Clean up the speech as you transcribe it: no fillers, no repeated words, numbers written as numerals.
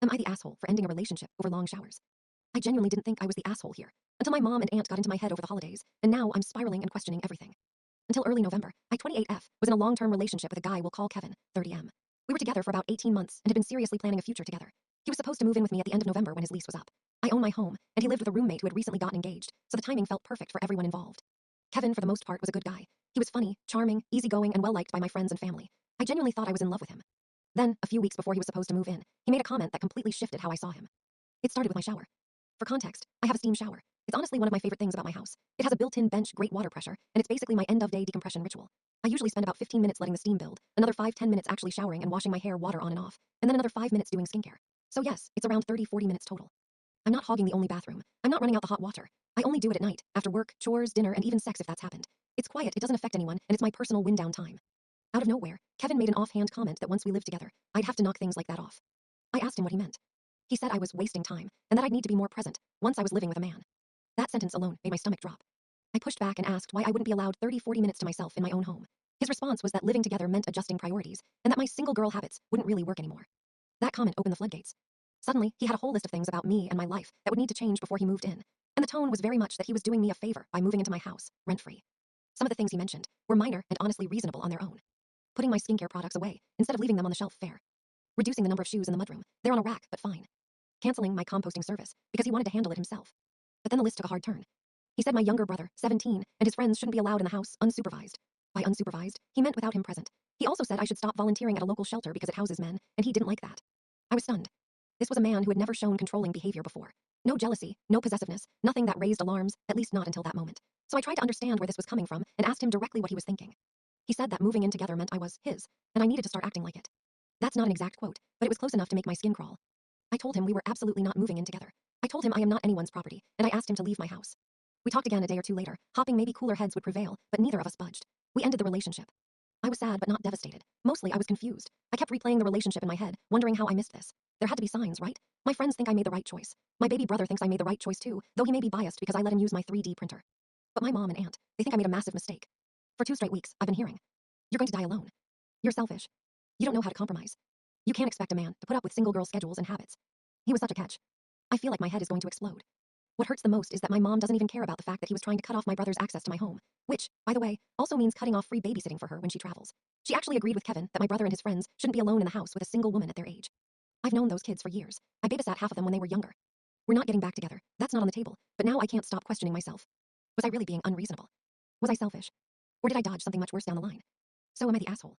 Am I the asshole for ending a relationship over long showers? I genuinely didn't think I was the asshole here, until my mom and aunt got into my head over the holidays, and now I'm spiraling and questioning everything. Until early November, I 28F was in a long-term relationship with a guy we'll call Kevin, 30M. We were together for about 18 months and had been seriously planning a future together. He was supposed to move in with me at the end of November when his lease was up. I own my home, and he lived with a roommate who had recently gotten engaged, so the timing felt perfect for everyone involved. Kevin, for the most part, was a good guy. He was funny, charming, easygoing, and well-liked by my friends and family. I genuinely thought I was in love with him. Then, a few weeks before he was supposed to move in, he made a comment that completely shifted how I saw him. It started with my shower. For context, I have a steam shower. It's honestly one of my favorite things about my house. It has a built-in bench, great water pressure, and it's basically my end-of-day decompression ritual. I usually spend about 15 minutes letting the steam build, another 5-10 minutes actually showering and washing my hair water on and off, and then another 5 minutes doing skincare. So yes, it's around 30-40 minutes total. I'm not hogging the only bathroom. I'm not running out the hot water. I only do it at night, after work, chores, dinner, and even sex if that's happened. It's quiet, it doesn't affect anyone, and it's my personal wind-down time. Out of nowhere, Kevin made an offhand comment that once we lived together, I'd have to knock things like that off. I asked him what he meant. He said I was wasting time, and that I'd need to be more present, once I was living with a man. That sentence alone made my stomach drop. I pushed back and asked why I wouldn't be allowed 30-40 minutes to myself in my own home. His response was that living together meant adjusting priorities, and that my single girl habits wouldn't really work anymore. That comment opened the floodgates. Suddenly, he had a whole list of things about me and my life that would need to change before he moved in, and the tone was very much that he was doing me a favor by moving into my house, rent-free. Some of the things he mentioned were minor and honestly reasonable on their own. Putting my skincare products away, instead of leaving them on the shelf fair. Reducing the number of shoes in the mudroom, they're on a rack, but fine. Canceling my composting service, because he wanted to handle it himself. But then the list took a hard turn. He said my younger brother, 17, and his friends shouldn't be allowed in the house, unsupervised. By unsupervised, he meant without him present. He also said I should stop volunteering at a local shelter because it houses men, and he didn't like that. I was stunned. This was a man who had never shown controlling behavior before. No jealousy, no possessiveness, nothing that raised alarms, at least not until that moment. So I tried to understand where this was coming from and asked him directly what he was thinking. He said that moving in together meant I was his, and I needed to start acting like it. That's not an exact quote, but it was close enough to make my skin crawl. I told him we were absolutely not moving in together. I told him I am not anyone's property, and I asked him to leave my house. We talked again a day or two later, hoping maybe cooler heads would prevail, but neither of us budged. We ended the relationship. I was sad but not devastated. Mostly I was confused. I kept replaying the relationship in my head, wondering how I missed this. There had to be signs, right? My friends think I made the right choice. My baby brother thinks I made the right choice too, though he may be biased because I let him use my 3D printer. But my mom and aunt, they think I made a massive mistake. For 2 straight weeks, I've been hearing, "You're going to die alone. You're selfish. You don't know how to compromise. You can't expect a man to put up with single girl schedules and habits." He was such a catch. I feel like my head is going to explode. What hurts the most is that my mom doesn't even care about the fact that he was trying to cut off my brother's access to my home, which, by the way, also means cutting off free babysitting for her when she travels. She actually agreed with Kevin that my brother and his friends shouldn't be alone in the house with a single woman at their age. I've known those kids for years. I babysat half of them when they were younger. We're not getting back together. That's not on the table. But now I can't stop questioning myself. Was I really being unreasonable? Was I selfish? Or did I dodge something much worse down the line? So am I the asshole?